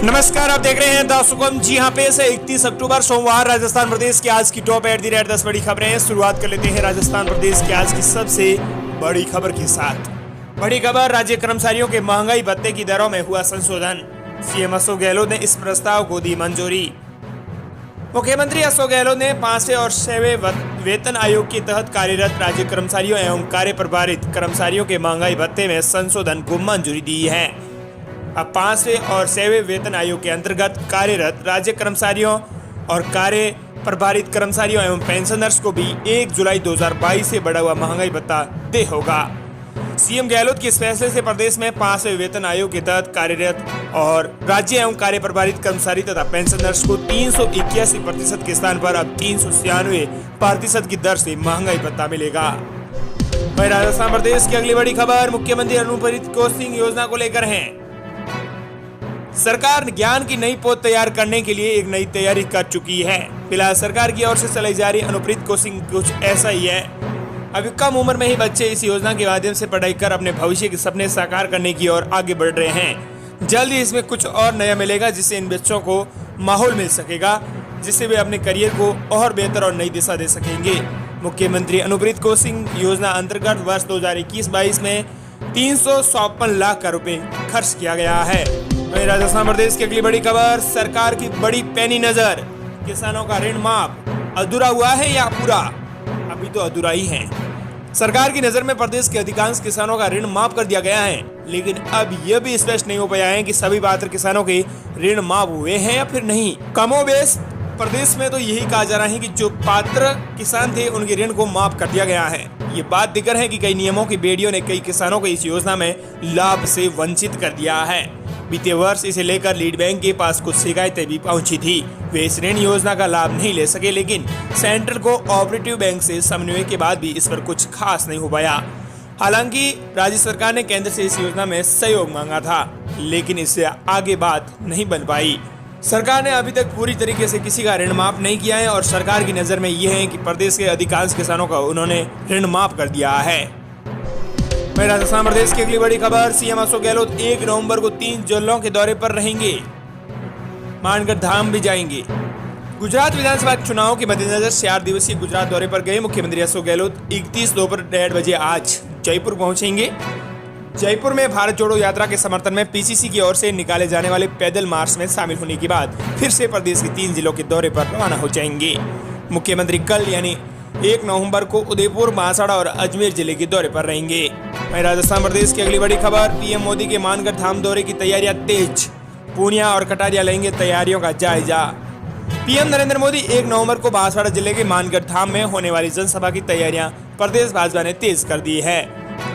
नमस्कार, आप देख रहे हैं द सुगम। जी हाँ, पेश है 31 अक्टूबर सोमवार राजस्थान प्रदेश की आज की टॉप एट द रेट 10 बड़ी खबरें। शुरुआत कर लेते हैं राजस्थान प्रदेश की आज की सबसे बड़ी खबर के साथ। बड़ी खबर, राज्य कर्मचारियों के महंगाई भत्ते की दरों में हुआ संशोधन। सीएम अशोक गहलोत ने इस प्रस्ताव को दी मंजूरी। मुख्यमंत्री अशोक गहलोत ने 5वें और 6वें वेतन आयोग के तहत कार्यरत राज्य कर्मचारियों एवं कार्य प्रभारित कर्मचारियों के महंगाई भत्ते में संशोधन को मंजूरी दी है। अब 5वें और 6वें वेतन आयोग के अंतर्गत कार्यरत राज्य कर्मचारियों और कार्य प्रभारित कर्मचारियों एवं पेंशनर्स को भी 1 जुलाई 2022 से बढ़ा हुआ महंगाई भत्ता दे होगा। सीएम गहलोत के इस फैसले से प्रदेश में 5वें वेतन आयोग के तहत कार्यरत और राज्य एवं कार्य प्रभारित कर्मचारी तथा पेंशनर्स को 381% के स्थान पर अब 396% की दर से महंगाई भत्ता मिलेगा। वहीं राजस्थान प्रदेश की अगली बड़ी खबर मुख्यमंत्री अनुप्रेरित कोचिंग योजना को लेकर है। सरकार ज्ञान की नई पौध तैयार करने के लिए एक नई तैयारी कर चुकी है। फिलहाल सरकार की ओर से चलाई जा रही अनुप्रेरित कोचिंग कुछ ऐसा ही है। अभी कम उम्र में ही बच्चे इस योजना के माध्यम से पढ़ाई कर अपने भविष्य के सपने साकार करने की ओर आगे बढ़ रहे हैं। जल्द ही इसमें कुछ और नया मिलेगा, जिससे इन बच्चों को माहौल मिल सकेगा, जिससे वे अपने करियर को और बेहतर और नई दिशा दे सकेंगे। मुख्यमंत्री अनुप्रेरित कोचिंग योजना अंतर्गत वर्ष 2021-22 में 356 लाख रुपए खर्च किया गया है। वहीं राजस्थान प्रदेश की अगली बड़ी खबर, सरकार की बड़ी पैनी नजर, किसानों का ऋण माफ अधूरा हुआ है या पूरा? अभी तो अधूरा ही है। सरकार की नजर में प्रदेश के अधिकांश किसानों का ऋण माफ कर दिया गया है, लेकिन अब यह भी स्पष्ट नहीं हो पाया है कि सभी पात्र किसानों के ऋण माफ हुए हैं या फिर नहीं। कमोबेश प्रदेश में तो यही कहा जा रहा है कि जो पात्र किसान थे उनके ऋण को माफ कर दिया गया है। ये बात दिक्कत है कि कई नियमों की बेड़ियों ने कई किसानों को इस योजना में लाभ से वंचित कर दिया है। बीते वर्ष इसे लेकर लीड बैंक के पास कुछ शिकायतें भी पहुंची थी। वे इस ऋण योजना का लाभ नहीं ले सके, लेकिन सेंट्रल कोऑपरेटिव बैंक से समन्वय के बाद भी इस पर कुछ खास नहीं हो पाया। हालांकि राज्य सरकार ने केंद्र से इस योजना में सहयोग मांगा था, लेकिन इससे आगे बात नहीं बन पाई। सरकार ने अभी तक पूरी तरीके से किसी का ऋण माफ नहीं किया है और सरकार की नजर में यह है कि प्रदेश के अधिकांश किसानों का उन्होंने ऋण माफ कर दिया है। राजस्थान प्रदेश की अगली बड़ी खबर, सीएम अशोक गहलोत 1 नवंबर को 3 जिलों के दौरे पर रहेंगे। मानगढ़ धाम भी जाएंगे। गुजरात विधानसभा चुनाव के मद्देनजर 4 दिवसीय गुजरात दौरे पर गए मुख्यमंत्री अशोक गहलोत 31 दोपहर 1:30 बजे आज जयपुर पहुंचेंगे। जयपुर में भारत जोड़ो यात्रा के समर्थन में पीसीसी की ओर से निकाले जाने वाले पैदल मार्च में शामिल होने के बाद फिर से प्रदेश के 3 जिलों के दौरे पर रवाना हो जाएंगे। मुख्यमंत्री कल यानी 1 नवंबर को उदयपुर, बांसवाड़ा और अजमेर जिले के दौरे पर रहेंगे। वहीं राजस्थान प्रदेश की अगली बड़ी खबर, पीएम मोदी के मानगढ़ धाम दौरे की तैयारियां तेज। पूनिया और कटारिया लेंगे तैयारियों का जायजा। पीएम नरेंद्र मोदी 1 नवंबर को बांसवाड़ा जिले के मानगढ़ धाम में होने वाली जनसभा की तैयारियां प्रदेश भाजपा ने तेज कर दी है।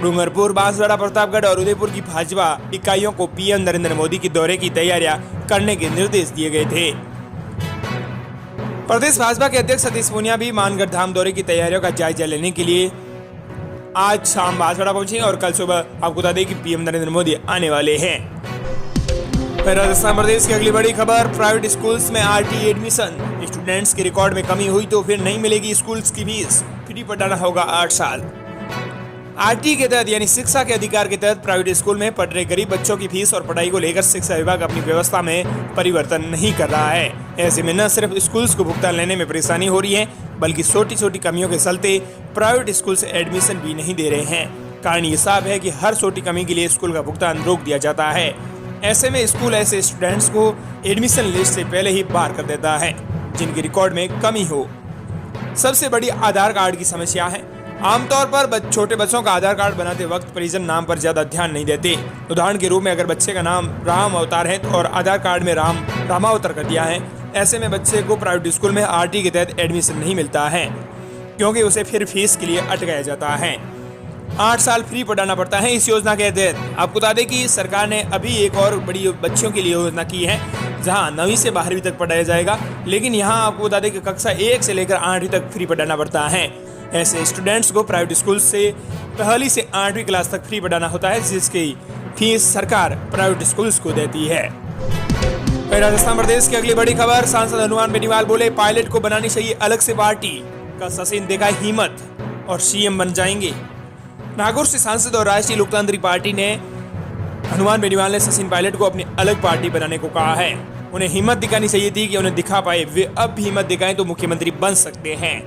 डूंगरपुर, बांसवाड़ा, प्रतापगढ़ और उदयपुर की भाजपा इकाइयों को पीएम नरेंद्र मोदी की दौरे की तैयारियां करने के निर्देश दिए गए थे। प्रदेश भाजपा के अध्यक्ष सतीश पूनिया भी मानगढ़ धाम दौरे की तैयारियों का जायजा लेने के लिए आज शाम बांसवाड़ा पहुंचे और कल सुबह आपको बता दें कि पीएम नरेंद्र मोदी आने वाले हैं। राजस्थान प्रदेश की अगली बड़ी खबर, प्राइवेट स्कूल्स में आरटी एडमिशन, स्टूडेंट्स के रिकॉर्ड में कमी हुई तो फिर नहीं मिलेगी स्कूल्स की फीस, फ्री पढ़ाना होगा 8 साल। आरटी के तहत यानी शिक्षा के अधिकार के तहत प्राइवेट स्कूल में पढ़ रहे गरीब बच्चों की फीस और पढ़ाई को लेकर शिक्षा विभाग अपनी व्यवस्था में परिवर्तन नहीं कर रहा है। ऐसे में न सिर्फ स्कूल्स को भुगतान लेने में परेशानी हो रही है, बल्कि छोटी छोटी कमियों के चलते प्राइवेट स्कूल से एडमिशन भी नहीं दे रहे हैं। कारण ये साफ है कि हर छोटी कमी के लिए स्कूल का भुगतान रोक दिया जाता है। ऐसे में स्कूल ऐसे स्टूडेंट्स को एडमिशन लिस्ट से पहले ही बाहर कर देता है जिनके रिकॉर्ड में कमी हो। सबसे बड़ी आधार कार्ड की समस्या है। आमतौर पर छोटे बच्चों का आधार कार्ड बनाते वक्त परिजन नाम पर ज्यादा ध्यान नहीं देते। उदाहरण के रूप में अगर बच्चे का नाम राम अवतार है और आधार कार्ड में रामावतार कर दिया है, ऐसे में बच्चे को प्राइवेट स्कूल में आरटी के तहत एडमिशन नहीं मिलता है, क्योंकि उसे फिर फीस के लिए अटकाया जाता है। 8 साल फ्री पढ़ाना पड़ता है इस योजना के तहत। आपको बता दें कि सरकार ने अभी एक और बड़ी बच्चों के लिए योजना की है, जहां 9वीं से 12वीं तक पढ़ाया जाएगा, लेकिन यहाँ आपको बता दें कि कक्षा 1 से लेकर 8वीं तक फ्री पढ़ाना पड़ता है। ऐसे स्टूडेंट्स को प्राइवेट स्कूल से 1 से 8वीं क्लास तक फ्री पढ़ाना होता है, जिसकी फीस सरकार प्राइवेट स्कूल्स को देती है। राजस्थान प्रदेश की अगली बड़ी खबर, सांसद हनुमान बेनीवाल बोले पायलट को बनानी चाहिए अलग से पार्टी, का सचिन दिखाए हिम्मत और सीएम बन जाएंगे। नागौर से सांसद और राष्ट्रीय लोकतांत्रिक पार्टी ने हनुमान बेनीवाल ने सचिन पायलट को अपनी अलग पार्टी बनाने को कहा है। उन्हें हिम्मत दिखानी चाहिए थी कि उन्हें दिखा पाए, वे अब भी हिम्मत दिखाएं तो मुख्यमंत्री बन सकते हैं।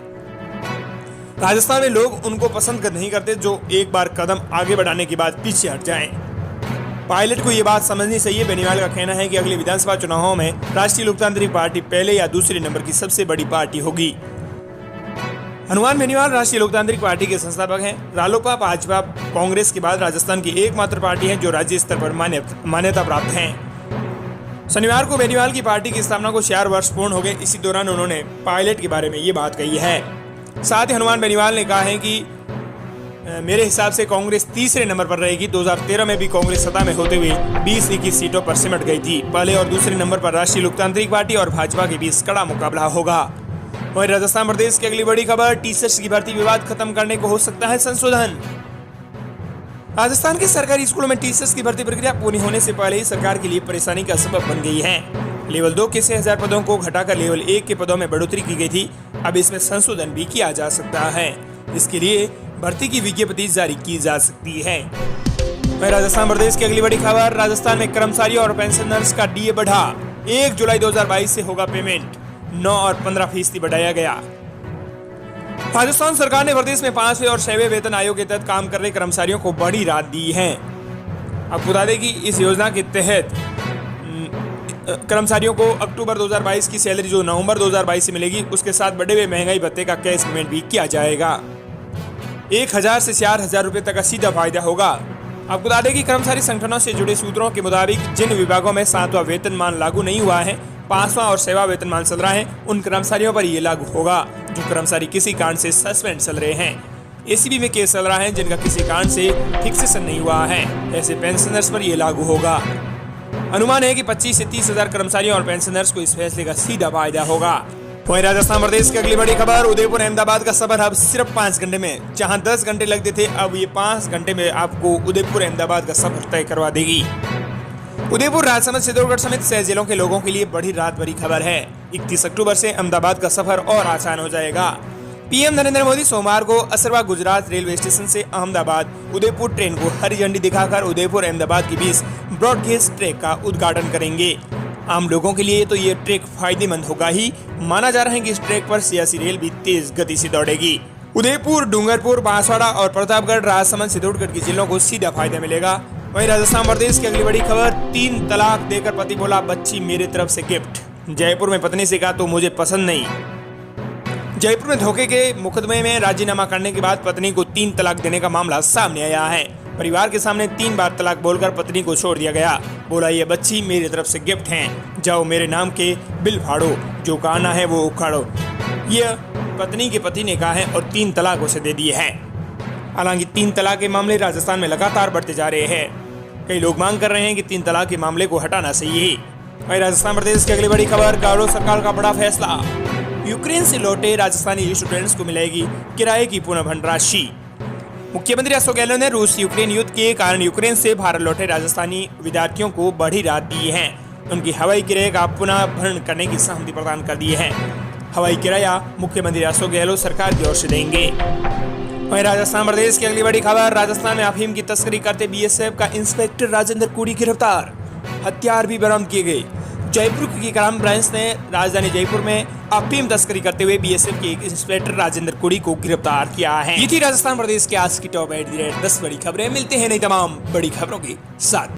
राजस्थान में लोग उनको पसंद नहीं करते जो एक बार कदम आगे बढ़ाने के बाद पीछे हट जाएं। पायलट को ये बात समझनी चाहिए। बेनीवाल का कहना है कि अगले विधानसभा चुनावों में राष्ट्रीय लोकतांत्रिक पार्टी पहले या दूसरे नंबर की सबसे बड़ी पार्टी होगी। हनुमान बेनीवाल राष्ट्रीय लोकतांत्रिक पार्टी के संस्थापक हैं। रालोपा, भाजपा, कांग्रेस के बाद राजस्थान की एकमात्र पार्टी है जो राज्य स्तर पर मान्यता प्राप्त है। शनिवार को बेनीवाल की पार्टी की स्थापना को 4 वर्ष पूर्ण हो गए। इसी दौरान उन्होंने पायलट के बारे में ये बात कही है। साथ ही हनुमान बेनीवाल ने कहा है कि मेरे हिसाब से कांग्रेस तीसरे नंबर पर रहेगी। 2013 में भी कांग्रेस सत्ता में होते हुए 20-21 सीटों पर सिमट गई थी। पहले और दूसरे नंबर पर राष्ट्रीय लोकतांत्रिक पार्टी और भाजपा के बीच कड़ा मुकाबला होगा। वहीं राजस्थान प्रदेश की अगली बड़ी खबर, टीचर्स की भर्ती विवाद खत्म करने को हो सकता है संशोधन। राजस्थान के सरकारी स्कूलों में टीचर्स की भर्ती प्रक्रिया पूरी होने से पहले ही सरकार के लिए परेशानी का सबब बन गई है। लेवल 2 के 6,000 पदों को घटाकर लेवल 1 के पदों में बढ़ोतरी की गई थी। अब इसमें संशोधन भी किया जा सकता है। इसके लिए भर्ती की विज्ञप्ति जारी की जा सकती है। राजस्थान प्रदेश की अगली बड़ी खबर, राजस्थान में कर्मचारियों और पेंशनर्स का डीए बढ़ा। 1 जुलाई 2022 से होगा पेमेंट। 9 और 15% बढ़ाया गया। राजस्थान सरकार ने प्रदेश में 5वें और 6वें वेतन आयोग के तहत काम कर रहे कर्मचारियों को बड़ी राहत दी है। आपको बता दें कि इस योजना के तहत कर्मचारियों को अक्टूबर 2022 की सैलरी जो नवंबर 2022 से मिलेगी, उसके साथ बढ़े हुए महंगाई भत्ते का कैश पेमेंट भी किया जाएगा। 1,000 से 4,000 रुपए तक का सीधा फायदा होगा। आपको बता दें कि कर्मचारी संगठनों से जुड़े सूत्रों के मुताबिक जिन विभागों में 7वां वेतनमान लागू नहीं हुआ है, 5वां और 6वां वेतनमान चल रहा है, उन कर्मचारियों पर ये लागू होगा। जो कर्मचारी किसी कारण से सस्पेंड चल रहे हैं, एसीबी में केस चल रहा है, जिनका किसी कारण से फिक्सेशन नहीं हुआ है, ऐसे पेंशनर्स पर यह लागू होगा। अनुमान है कि 25 से 30,000 कर्मचारियों और पेंशनर्स को इस फैसले का सीधा फायदा होगा। वहीं राजस्थान प्रदेश की अगली बड़ी खबर, उदयपुर अहमदाबाद का सफर अब सिर्फ 5 घंटे में, जहां 10 घंटे लगते थे, अब ये 5 घंटे में आपको उदयपुर अहमदाबाद का सफर तय करवा देगी। उदयपुर, राजसमंद, चित्तौड़गढ़ समेत 6 जिलों के लोगों के लिए बड़ी रात भरी खबर है। 31 अक्टूबर से अहमदाबाद का सफर और आसान हो जाएगा। पीएम नरेंद्र मोदी सोमवार को असरवा गुजरात रेलवे स्टेशन से अहमदाबाद उदयपुर ट्रेन को हरी झंडी दिखाकर उदयपुर अहमदाबाद के बीच ब्रॉडगेज ट्रैक का उद्घाटन करेंगे। आम लोगों के लिए तो ये ट्रैक फायदेमंद होगा ही। माना जा रहा है कि इस ट्रैक पर सियासी रेल भी तेज गति से दौड़ेगी। उदयपुर, डूंगरपुर, बांसवाड़ा और प्रतापगढ़, राजसमंद, चित्तौड़गढ़ के जिलों को सीधा फायदा मिलेगा। वहीं राजस्थान प्रदेश की अगली बड़ी खबर, 3 तलाक देकर पति बोला, बच्ची मेरे तरफ से गिफ्ट। जयपुर में पत्नी से कहा तो मुझे पसंद नहीं। जयपुर में धोखे के मुकदमे में राजीनामा करने के बाद पत्नी को 3 तलाक देने का मामला सामने आया है। परिवार के सामने 3 बार तलाक बोलकर पत्नी को छोड़ दिया गया। बोला, ये बच्ची मेरी तरफ से गिफ्ट हैं, जाओ मेरे नाम के बिल फाड़ो, जो कहना है वो उखाड़ो। यह पत्नी के पति ने कहा है और 3 तलाक उसे दे दिए हैं। हालांकि 3 तलाक के मामले राजस्थान में लगातार बढ़ते जा रहे हैं। कई लोग मांग कर रहे हैं कि 3 तलाक के मामले को हटाना चाहिए। वहीं राजस्थान प्रदेश की अगली बड़ी खबर, गहलोत सरकार का बड़ा फैसला, यूक्रेन से लौटे राजस्थानी स्टूडेंट्स को मिलेगी किराए की पुनः भरण राशि। मुख्यमंत्री अशोक गहलोत ने रूस यूक्रेन युद्ध के कारण यूक्रेन से भारत लौटे राजस्थानी विद्यार्थियों को बड़ी राहत दी है। उनकी हवाई किराए का पुनः भरण करने की सहमति प्रदान कर दी है। हवाई किराया मुख्यमंत्री अशोक गहलोत सरकार की ओर से देंगे। वहीं राजस्थान प्रदेश की अगली बड़ी खबर, राजस्थान में अफीम की तस्करी करते बीएसएफ का इंस्पेक्टर राजेंद्र कुड़ी गिरफ्तार, हथियार भी बरामद किए गए। जयपुर की क्राइम ब्रांच ने राजधानी जयपुर में अफीम तस्करी करते हुए बीएसएफ के एक इंस्पेक्टर राजेंद्र कुड़ी को गिरफ्तार किया है। ये थी राजस्थान प्रदेश के आज की टॉप 8 10 बड़ी खबरें। मिलते हैं नई तमाम बड़ी खबरों के साथ।